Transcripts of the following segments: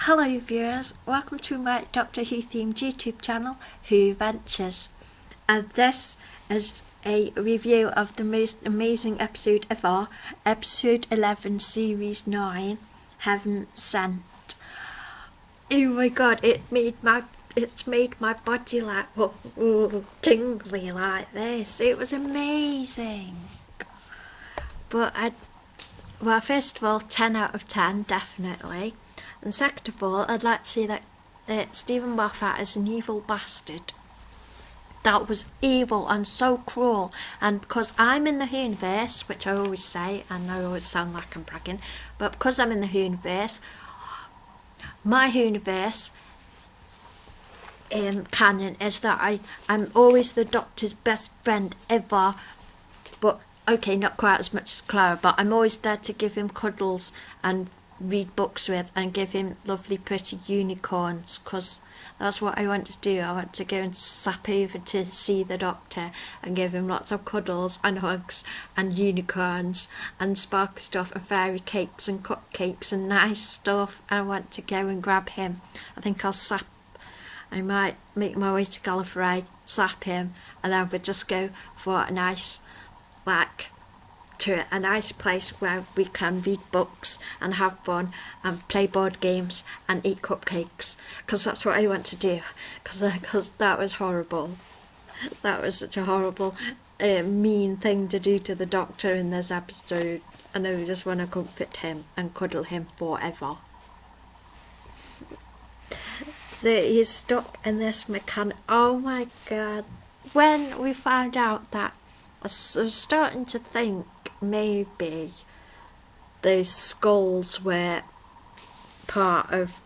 Hello viewers, welcome to my Doctor Who themed YouTube channel, Who Ventures, and this is a review of the most amazing episode ever, episode 11 series 9, Heaven Sent. Oh my god, it's made my body like tingly like this. It was amazing. But first of all, 10 out of 10 definitely. And second of all, I'd like to say that Stephen Moffat is an evil bastard. That was evil and so cruel. And because I'm in the Who universe, which I always say, and I always sound like I'm bragging, but because I'm in the Who universe, my Who universe canon is that I'm always the Doctor's best friend ever. But okay, not quite as much as Clara, but I'm always there to give him cuddles and read books with and give him lovely pretty unicorns, because that's what I want to do. I want to go and sap over to see the Doctor and give him lots of cuddles and hugs and unicorns and sparkly stuff and fairy cakes and cupcakes and nice stuff. I want to go and grab him. I might make my way to Gallifrey, sap him, and then we'll just go for a nice to a nice place where we can read books and have fun and play board games and eat cupcakes, because that's what I want to do, because that was horrible. That was such a horrible mean thing to do to the Doctor in this episode, and I just want to comfort him and cuddle him forever. So he's stuck in this mechanic. Oh my god, when we found out that, I was starting to think maybe those skulls were part of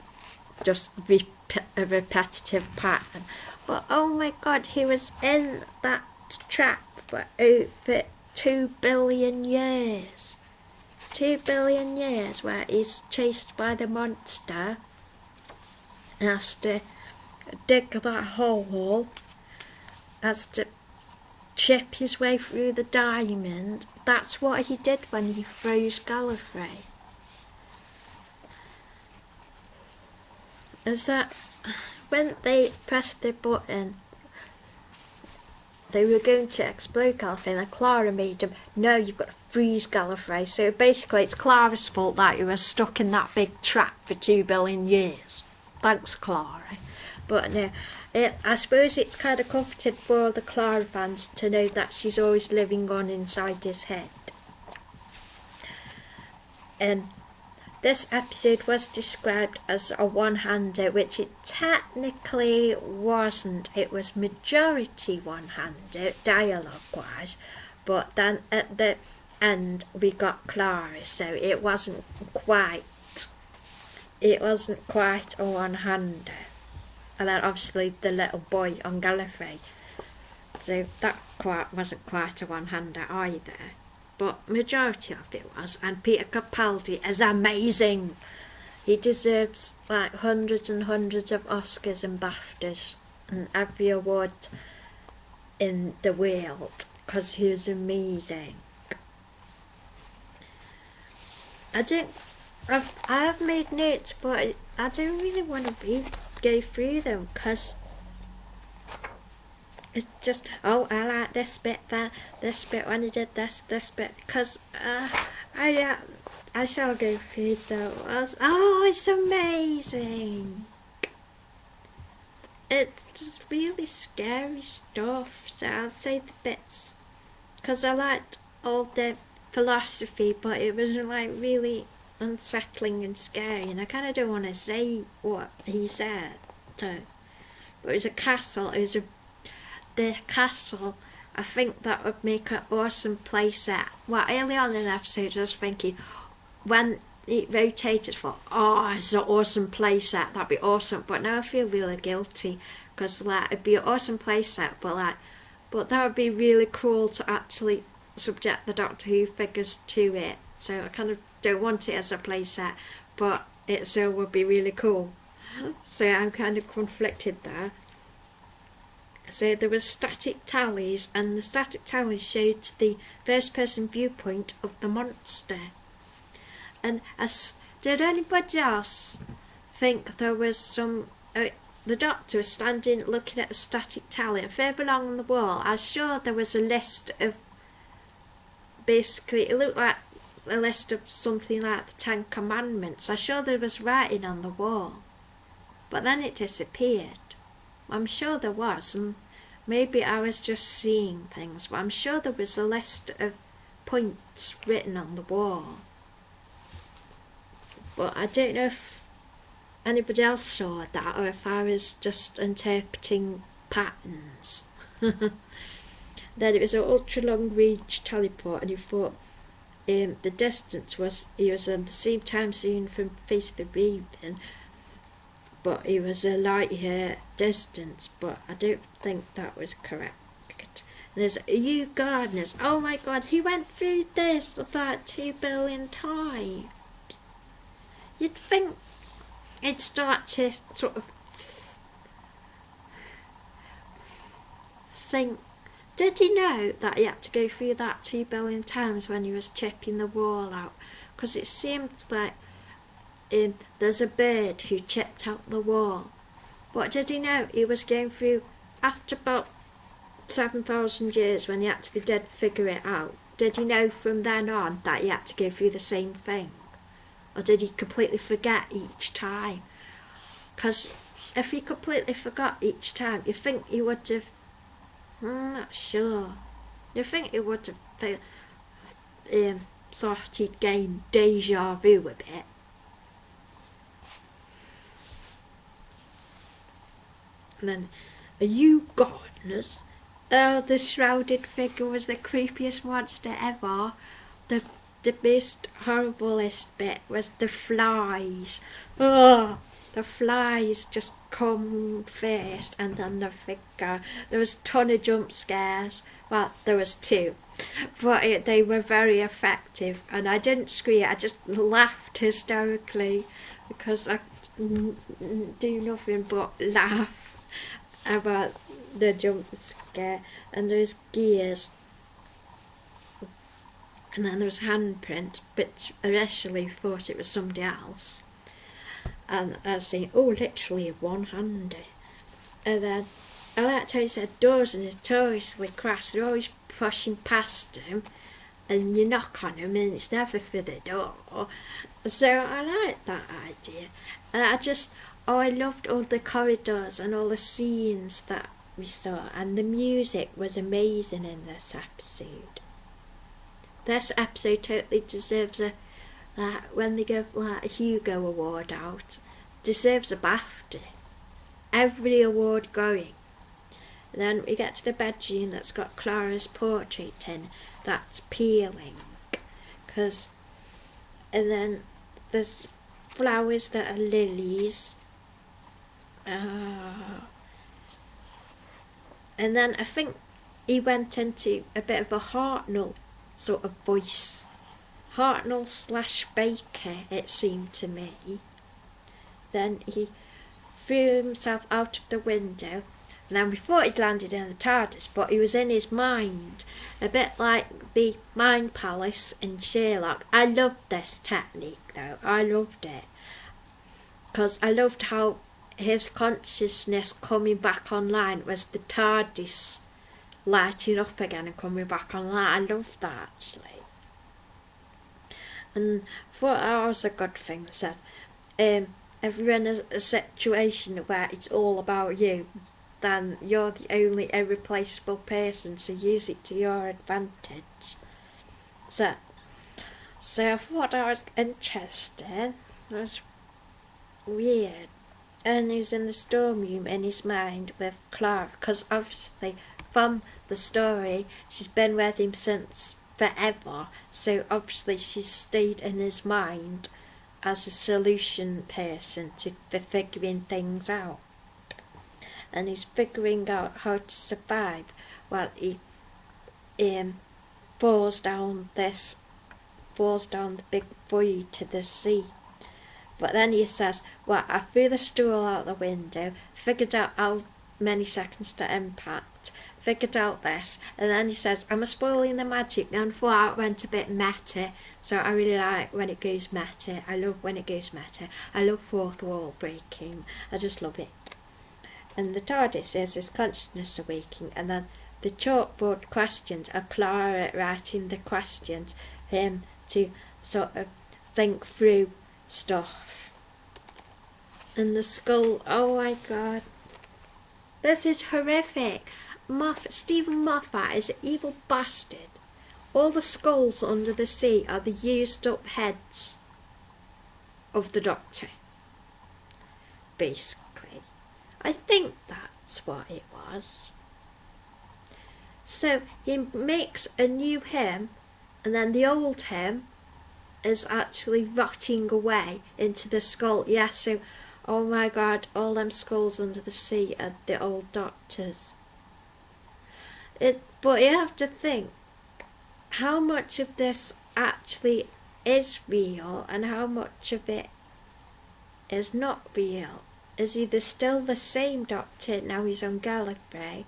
just a repetitive pattern. But oh my god, he was in that trap for over 2 billion years. 2 billion years where he's chased by the monster, has to dig that hole, has to chip his way through the diamond. That's what he did when he froze Gallifrey. Is that when they pressed the button, they were going to explode Gallifrey, and then Clara made him, no, you've got to freeze Gallifrey. So basically it's Clara's fault that you were stuck in that big trap for 2 billion years. Thanks, Clara. But no, I suppose it's kind of comforted for the Clara fans to know that she's always living on inside his head. And this episode was described as a one-hander, which it technically wasn't. It was majority one-hander, dialogue-wise, but then at the end we got Clara, so it wasn't quite a one-hander. And then obviously the little boy on Gallifrey, so that wasn't quite a one-hander either, but majority of it was. And Peter Capaldi is amazing. He deserves like hundreds and hundreds of Oscars and BAFTAs and every award in the world, because he was amazing. I have made notes, but I don't really want to go through them, because it's just, oh, I like this bit, this bit when he did this bit, because I shall go through those. Oh, it's amazing. It's just really scary stuff, so I'll say the bits, because I liked all the philosophy, but it was like really unsettling and scary, and I kind of don't want to say what he said. But it was a castle. The castle. I think that would make an awesome playset. Well, early on in the episode, I was thinking when it rotated, it's an awesome playset. That'd be awesome. But now I feel really guilty, because it'd be an awesome playset, but that would be really cruel to actually subject the Doctor Who figures to it. So I kind of don't want it as a playset, but it still would be really cool. So I'm kind of conflicted there. So there was static tallies, and the static tallies showed the first person viewpoint of the monster. And did anybody else think there was some. The doctor was standing looking at a static tally, and further along on the wall, I was sure there was a list of. Basically, it looked like a list of something like the Ten Commandments. I'm sure there was writing on the wall, but then it disappeared. I'm sure there was, and maybe I was just seeing things, but I'm sure there was a list of points written on the wall. But I don't know if anybody else saw that, or if I was just interpreting patterns. Then it was an ultra long range teleport, and he thought the distance was, he was on the same time zone from Face the Raven, but he was a light year distance, but I don't think that was correct. And there's you gardeners, oh my god, he went through this about 2 billion times. You'd think it'd start to sort of think, did he know that he had to go through that 2 billion times when he was chipping the wall out? Because it seemed like there's a bird who chipped out the wall. But did he know he was going through, after about 7,000 years when he actually did figure it out, did he know from then on that he had to go through the same thing? Or did he completely forget each time? Because if he completely forgot each time, you think he would have, I'm not sure, you think he would have sort of gained deja vu a bit. And then, are you gardeners? Oh, the shrouded figure was the creepiest monster ever. The most horriblest bit was the flies. Oh, the flies just come first, and then the figure. There was a ton of jump scares. Well, there was 2, but they were very effective, and I didn't scream. I just laughed hysterically because I do nothing but laugh about the jump scare. And there's gears, and then there was handprint, but I initially thought it was somebody else, and I was saying, oh, literally one-handed. And then I like how he said doors are notoriously crash, they're always pushing past them, and you knock on them and it's never for the door. So I like that idea, and I loved all the corridors and all the scenes that we saw, and the music was amazing in this episode. This episode totally deserves when they give a Hugo Award out, deserves a BAFTA. Every award going. And then we get to the bedroom that's got Clara's portrait in, that's peeling. And then there's flowers that are lilies. And then I think he went into a bit of a Hartnell sort of voice. Hartnell / Baker, it seemed to me. Then he threw himself out of the window, and then we thought he'd landed in the TARDIS, but he was in his mind, a bit like the Mind Palace in Sherlock. I loved this technique though, I loved it, because I loved how his consciousness coming back online was the TARDIS lighting up again and coming back online. I loved that actually. And I thought that was a good thing. Said, if you're in a situation where it's all about you, then you're the only irreplaceable person, so use it to your advantage. So I thought that was interesting. It was weird. And he was in the storm room in his mind with Clara, because obviously from the story she's been with him since forever, so obviously she's stayed in his mind as a solution person for figuring things out. And he's figuring out how to survive while he falls down the big void to the sea. But then he says, well, I threw the stool out the window, figured out how many seconds to impact, figured out this, and then he says, "Am I spoiling the magic?" And before it went a bit meta, so I really like when it goes meta. I love when it goes meta. I love fourth wall breaking. I just love it. And the TARDIS is his consciousness awakening, and then the chalkboard questions are Clara writing the questions for him to sort of think through stuff. And the skull, oh my god. This is horrific. Stephen Moffat is an evil bastard. All the skulls under the sea are the used up heads of the Doctor. Basically. I think that's what it was. So he makes a new him, and then the old him is actually rotting away into the skull. Yeah, so, oh my god, all them skulls under the sea are the old Doctors. But you have to think, how much of this actually is real and how much of it is not real? Is he still the same Doctor now he's on Gallifrey?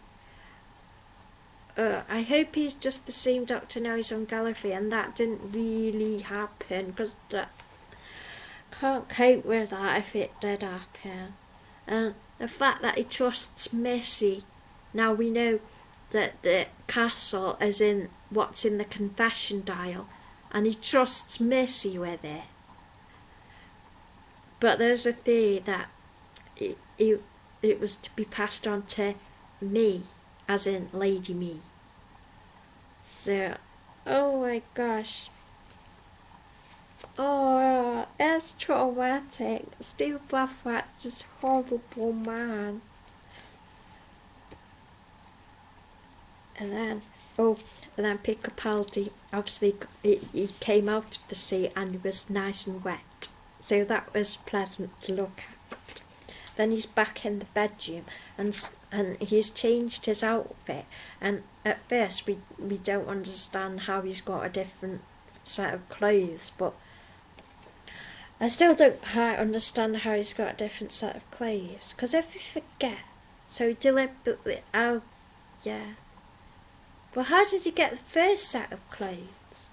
I hope he's just the same Doctor now he's on Gallifrey, and that didn't really happen, because I can't cope with that if it did happen. And the fact that he trusts Missy, now we know that the castle is in what's in the confession dial, and he trusts Missy with it. But there's a theory that it was to be passed on to me, as in Lady Me. So, oh my gosh. Oh, it's traumatic. Steve Buffat's this horrible man. And then Peter Capaldi, obviously he came out of the sea and he was nice and wet. So that was pleasant to look at. Then he's back in the bedroom and he's changed his outfit. And at first we don't understand how he's got a different set of clothes, but I still don't quite understand how he's got a different set of clothes. Because if you forget, so he deliberately, oh yeah. Well, how did he get the first set of clothes?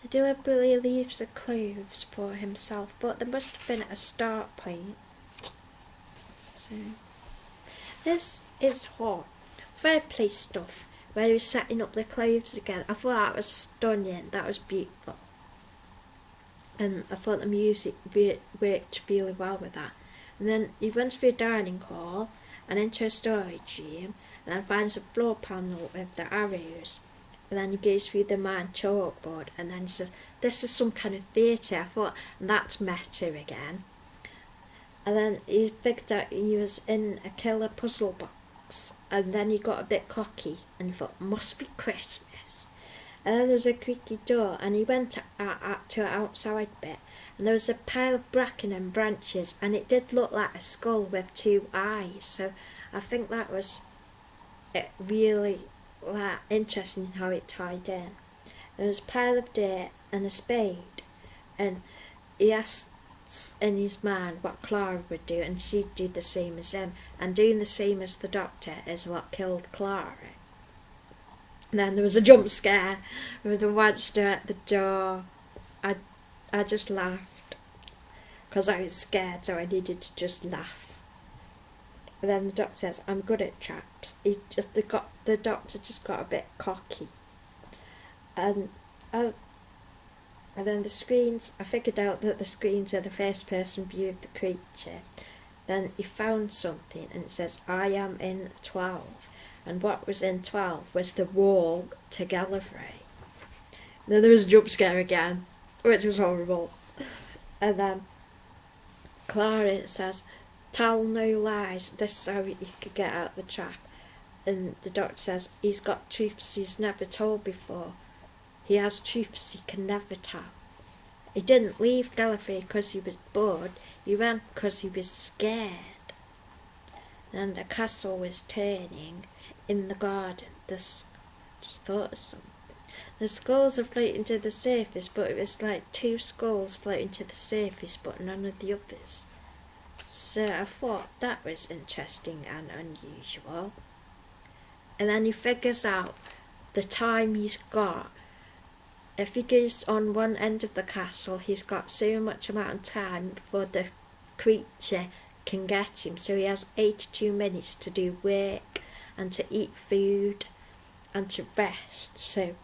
He deliberately leaves the clothes for himself, but there must have been a start point. So, this is hot. Fireplace stuff, where he was setting up the clothes again. I thought that was stunning, that was beautiful. And I thought the music worked really well with that. And then he runs through a dining hall and into a storage room, and then finds a floor panel with the arrows. And then he goes through the man chalkboard, and then he says, "This is some kind of theatre." I thought, that's meta again. And then he figured out he was in a killer puzzle box, and then he got a bit cocky and he thought, must be Christmas. And then there was a creaky door, and he went to an outside bit, and there was a pile of bracken and branches, and it did look like a skull with two eyes. So I think that was really interesting how it tied in. There was a pile of dirt and a spade, and he asked in his mind what Clara would do, and she'd do the same as him, and doing the same as the Doctor is what killed Clara. And then there was a jump scare with the monster at the door. I just laughed because I was scared, so I needed to just laugh. And then the Doctor says, "I'm good at traps." The Doctor just got a bit cocky, and then the screens, I figured out that the screens are the first person view of the creature. Then he found something and it says, "I am in 12. And what was in 12 was the wall to Gallifrey. Then there was a jump scare again, which was horrible. And then Clara says, "Tell no lies, this is how he could get out of the trap." And the Doctor says, "He's got truths he's never told before. He has truths he can never tell. He didn't leave Gallifrey because he was bored. He ran because he was scared. And the castle was turning in the garden." Just thought of something. The skulls are floating to the surface, but it was like two skulls floating to the surface, but none of the others. So I thought that was interesting and unusual. and then he figures out the time he's got. If he goes on one end of the castle, he's got so much amount of time before the creature can get him. So he has 82 minutes to do work and to eat food and to rest. So,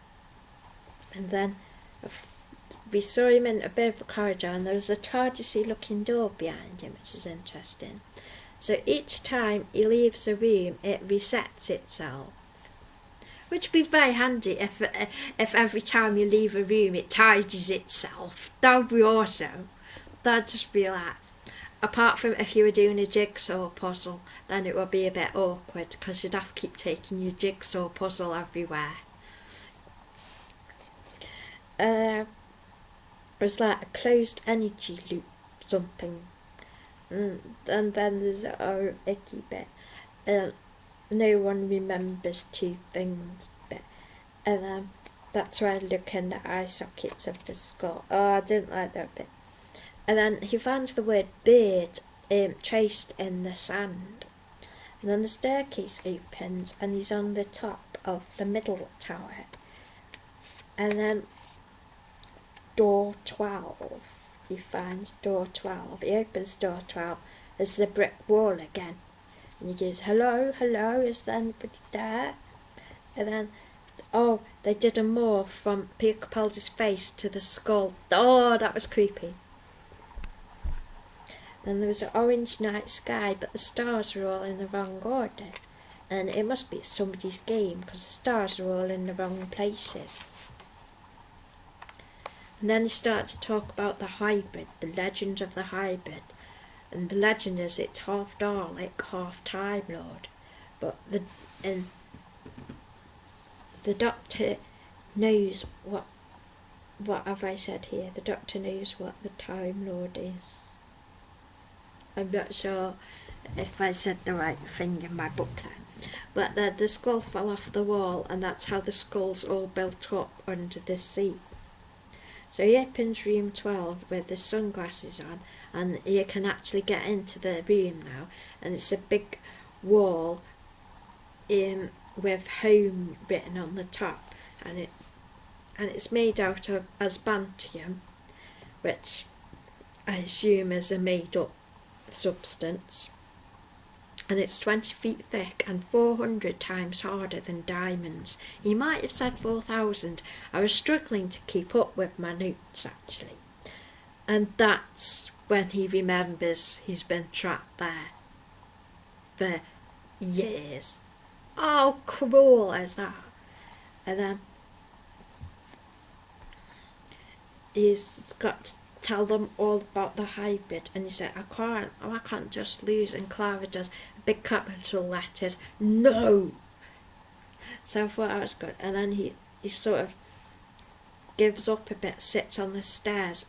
and then we saw him in a bit of a corridor, and there was a TARDIS looking door behind him, which is interesting. So each time he leaves a room, it resets itself. Which would be very handy if every time you leave a room it tidies itself. That would be awesome. That'd just be like, apart from if you were doing a jigsaw puzzle, then it would be a bit awkward because you'd have to keep taking your jigsaw puzzle everywhere. It was like a closed energy loop something. And then there's our icky bit. No one remembers two things bit. And that's where I look in the eye sockets of the skull. Oh, I didn't like that bit. And then he finds the word bird traced in the sand. And then the staircase opens and he's on the top of the middle tower. And then door 12. He finds door 12. He opens door 12. There's the brick wall again. And he goes, hello, hello, is there anybody there? And then, oh, they did a morph from Peter Capaldi's face to the skull. Oh, that was creepy. Then there was an orange night sky, but the stars were all in the wrong order. And it must be somebody's game, because the stars are all in the wrong places. And then he starts to talk about the hybrid, the legend of the hybrid. And the legend is it's half Dalek, half Time Lord. But the Doctor knows what have I said here? The Doctor knows what the Time Lord is. I'm not sure if I said the right thing in my book then. But the skull fell off the wall, and that's how the skull's all built up under the sea. So he opens room 12 with the sunglasses on, and you can actually get into the room now, and it's a big wall with home written on the top, and it's made out of asbantium, which I assume is a made up substance, and it's 20 feet thick and 400 times harder than diamonds. He might have said 4,000. I was struggling to keep up with my notes actually. And that's when he remembers he's been trapped there for years. How cruel is that? And then he's got to tell them all about the hybrid, and he said, I can't just lose, and Clara does big capital letters, no. So I thought that was good. And then he sort of gives up a bit, sits on the stairs,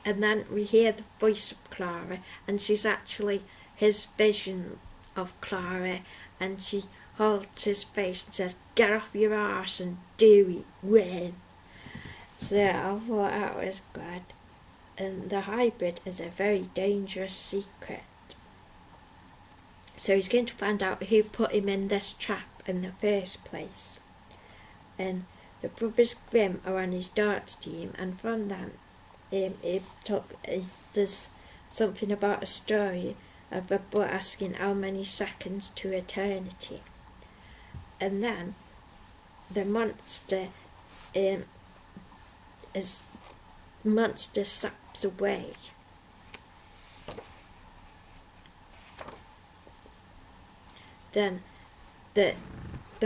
and then we hear the voice of Clara, and she's actually his vision of Clara, and she holds his face and says, get off your arse and do it, win. So I thought that was good. And the hybrid is a very dangerous secret. So he's going to find out who put him in this trap in the first place. And the Brothers Grimm are on his darts team, and from them there's something about a story of a boy asking how many seconds to eternity. And then the monster saps away. Then the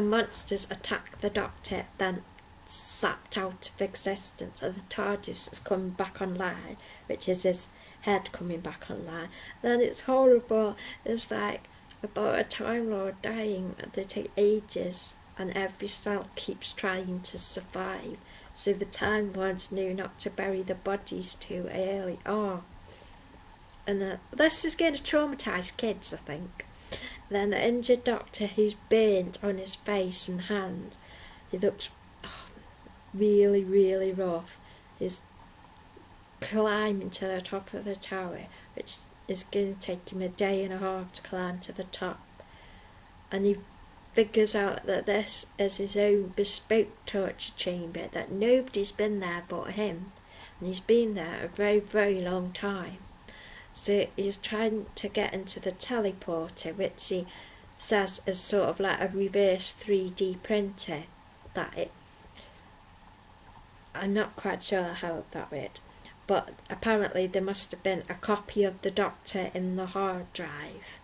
monsters attack the Doctor, then sapped out of existence, and the TARDIS is coming back online, which is his head coming back online. Then it's horrible. It's like about a Time Lord dying, and they take ages, and every cell keeps trying to survive. So the Time Lords knew not to bury the bodies too early. Oh, and this is going to traumatise kids, I think. Then the injured Doctor, who's burnt on his face and hands, he looks really, really rough. He's climbing to the top of the tower, which is going to take him a day and a half to climb to the top. And he figures out that this is his own bespoke torture chamber, that nobody's been there but him, and he's been there a very, very long time. So he's trying to get into the teleporter, which he says is sort of like a reverse 3D printer. I'm not quite sure how that worked, but apparently there must have been a copy of the Doctor in the hard drive.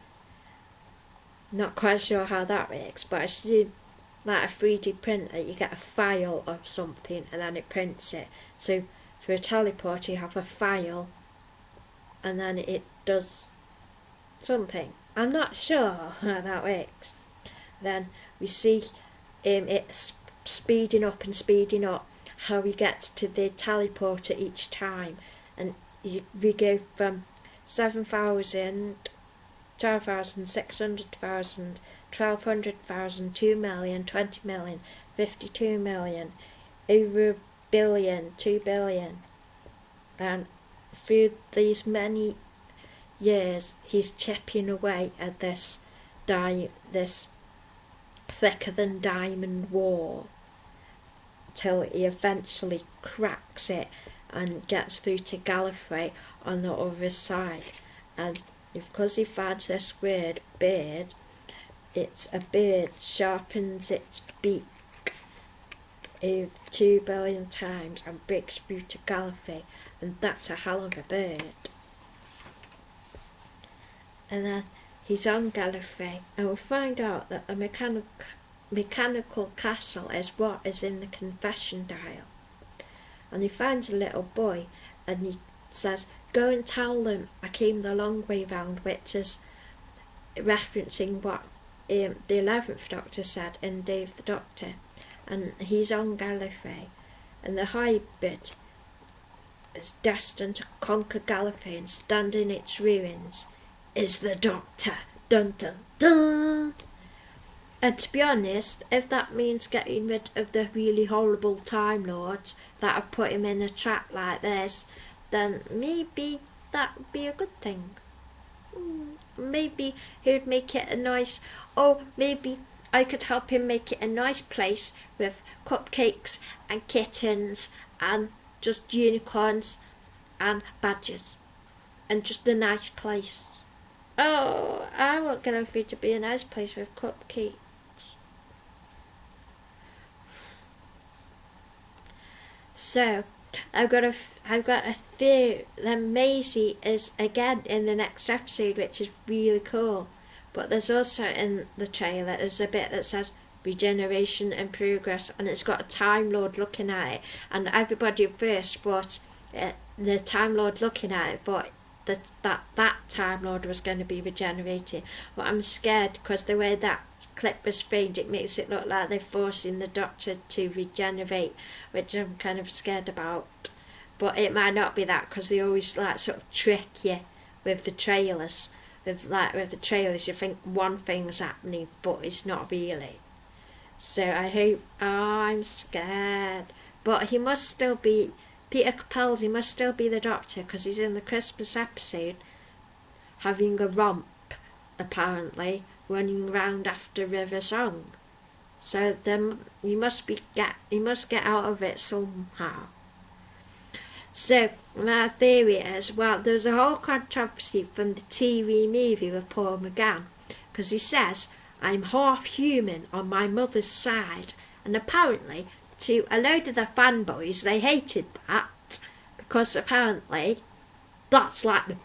Not quite sure how that works, but I assume like a 3D printer, you get a file of something and then it prints it. So for a teleporter you have a file and then it does something. I'm not sure how that works. Then we see it speeding up and speeding up, how he gets to the teleporter each time, and we go from 7,000, 12,000, 600,000, 1,200,000, 2 million, 20 million, 52 million, over a billion, 2 billion, and through these many years he's chipping away at this thicker than diamond wall till he eventually cracks it and gets through to Gallifrey on the other side. And because he finds this weird bird, it's a bird sharpens its beak 2 billion times and breaks through to Gallifrey, and that's a hell of a bird. And then he's on Gallifrey, and we find out that the mechanical castle is what is in the confession dial. And he finds a little boy and he says, "Go and tell them I came the long way round," which is referencing what the 11th Doctor said in Dave the Doctor. And he's on Gallifrey, and the hybrid is destined to conquer Gallifrey and stand in its ruins is the Doctor. Dun dun dun! And to be honest, if that means getting rid of the really horrible Time Lords that have put him in a trap like this, then maybe that would be a good thing. Maybe he would make it a nice, maybe I could help him make it a nice place with cupcakes and kittens and just unicorns and badgers and just a nice place. Oh, I want Gallifrey to be a nice place with cupcakes. So, I've got a theory that Maisie is again in the next episode, which is really cool. But there's also in the trailer, there's a bit that says regeneration and progress, and it's got a Time Lord looking at it, and everybody at first thought the Time Lord looking at it thought that Time Lord was going to be regenerated. But I'm scared because the way that clip was framed, it makes it look like they're forcing the Doctor to regenerate, which I'm kind of scared about. But it might not be that, because they always like sort of trick you with the trailers. With the trailers, you think one thing's happening, but it's not really. So I hope. I'm scared. But he must still be Peter Capaldi. Must still be the Doctor, because he's in the Christmas episode, having a romp, apparently, running round after River Song. So then he must get out of it somehow. So my theory is, well, there's a whole controversy from the TV movie with Paul McGann, because he says, "I'm half human on my mother's side," and apparently to a load of the fanboys, they hated that, because apparently that's like the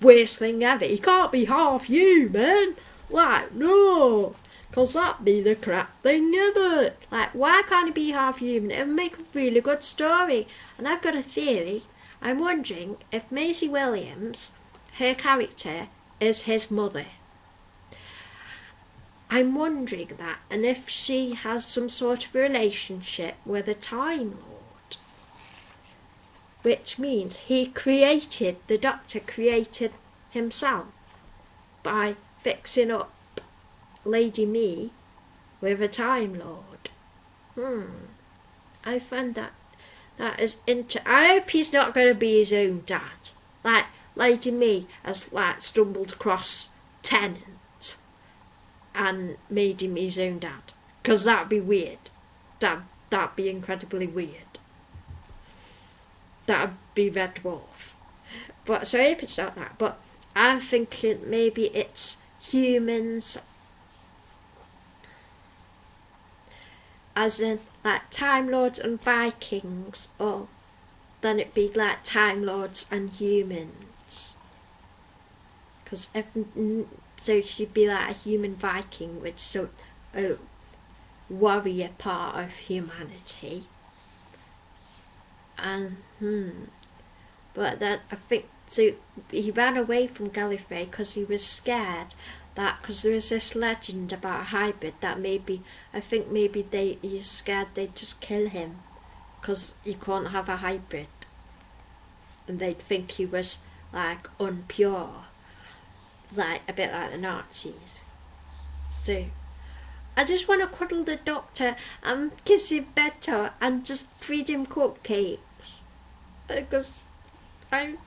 worst thing ever. He can't be half human. Like, no, because that'd be the crap thing ever. Like, why can't he be half human? It would make a really good story. And I've got a theory. I'm wondering if Maisie Williams, her character, is his mother. I'm wondering that, and if she has some sort of relationship with a Time Lord. Which means the Doctor created himself by fixing up Lady Me with a Time Lord. I find that is interesting. I hope he's not going to be his own dad. Like Lady Me has stumbled across Tennant and made him his own dad, because that'd be weird. That'd be incredibly weird. That'd be Red Dwarf. But so I hope it's not that. But I'm thinking maybe it's humans, as in like Time Lords and Vikings, or then it'd be like Time Lords and humans. Because so she'd be like a human Viking with some warrior part of humanity. And but then I think so he ran away from Gallifrey because he was scared that, because there is this legend about a hybrid that maybe he's scared they'd just kill him because he can't have a hybrid, and they'd think he was like unpure, like a bit like the Nazis. So I just want to cuddle the Doctor and kiss him better and just feed him cupcakes, because I'm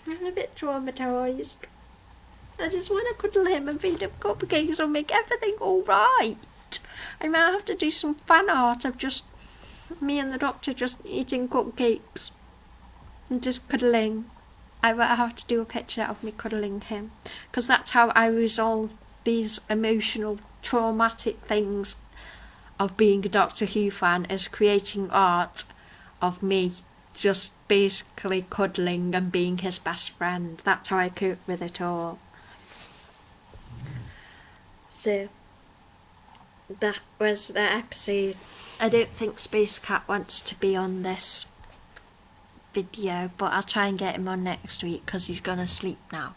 a bit traumatised. I just want to cuddle him and feed him cupcakes and make everything alright. I might have to do some fan art of just me and the Doctor just eating cupcakes and just cuddling. I might have to do a picture of me cuddling him, because that's how I resolve these emotional, traumatic things of being a Doctor Who fan, is creating art of me just basically cuddling and being his best friend. That's how I cope with it all. So that was the episode. I don't think Space Cat wants to be on this video, but I'll try and get him on next week because he's gonna sleep now.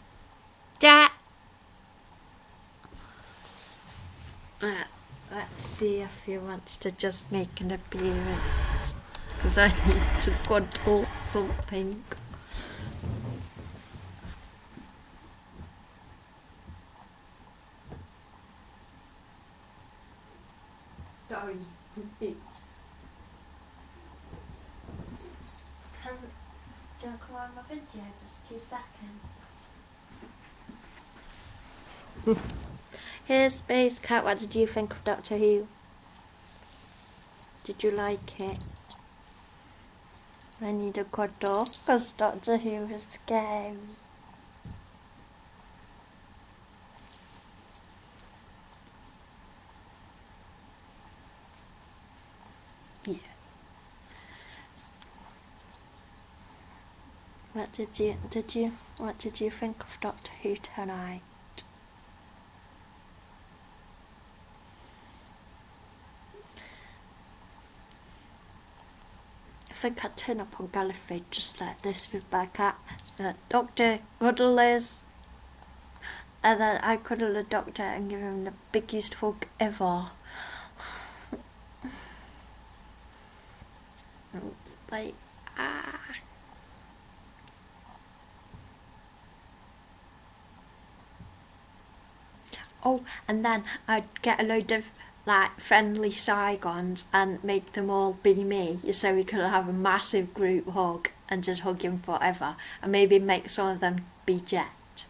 Let's see if he wants to just make an appearance, because I need to cuddle something. Sorry. Do you want to come on my video? Just 2 seconds. Here's Space Cat. What did you think of Doctor Who? Did you like it? I need a cuddle because Doctor Who is scary. Yeah. What did you think of Doctor Who tonight? I think I'd turn up on Gallifrey just like this with my cat. Doctor, cuddle this. And then I cuddle the Doctor and give him the biggest hug ever. Like, Oh, and then I'd get a load of like friendly Saigons and make them all be me, so we could have a massive group hug and just hug him forever, and maybe make some of them be Jet.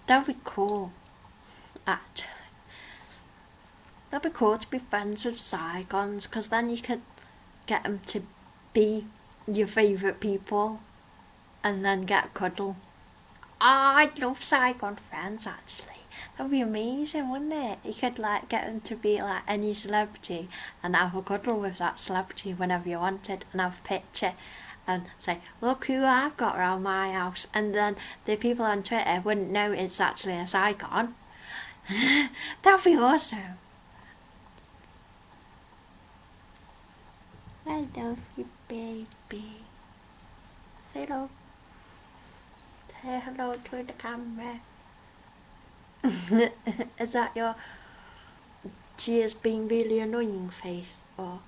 That'd be cool, actually. That'd be cool to be friends with Saigons, because then you could get them to be your favourite people and then get a cuddle. I'd love Saigon friends, actually. That'd be amazing, wouldn't it? You could like get them to be like any celebrity and have a cuddle with that celebrity whenever you wanted, and have a picture and say, look who I've got around my house, and then the people on Twitter wouldn't know it's actually a Saigon. That'd be awesome. I love you, baby. Say hello. Say hello to the camera. Is that your she is being really annoying face, or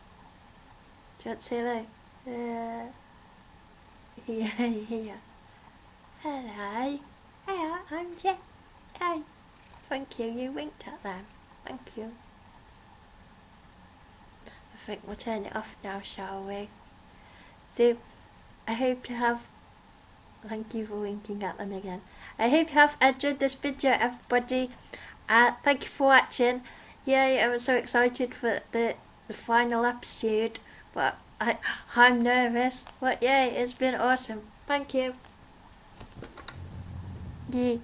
do you want to say hello? Yeah. Hello. Hiya, I'm Jet. Hi. Thank you, you winked at them. Thank you. I think we'll turn it off now, shall we? So, I hope you have... Thank you for winking at them again. I hope you have enjoyed this video, everybody. Thank you for watching. Yay, I was so excited for the final episode, but I'm nervous. But yay, it's been awesome. Thank you. Yay.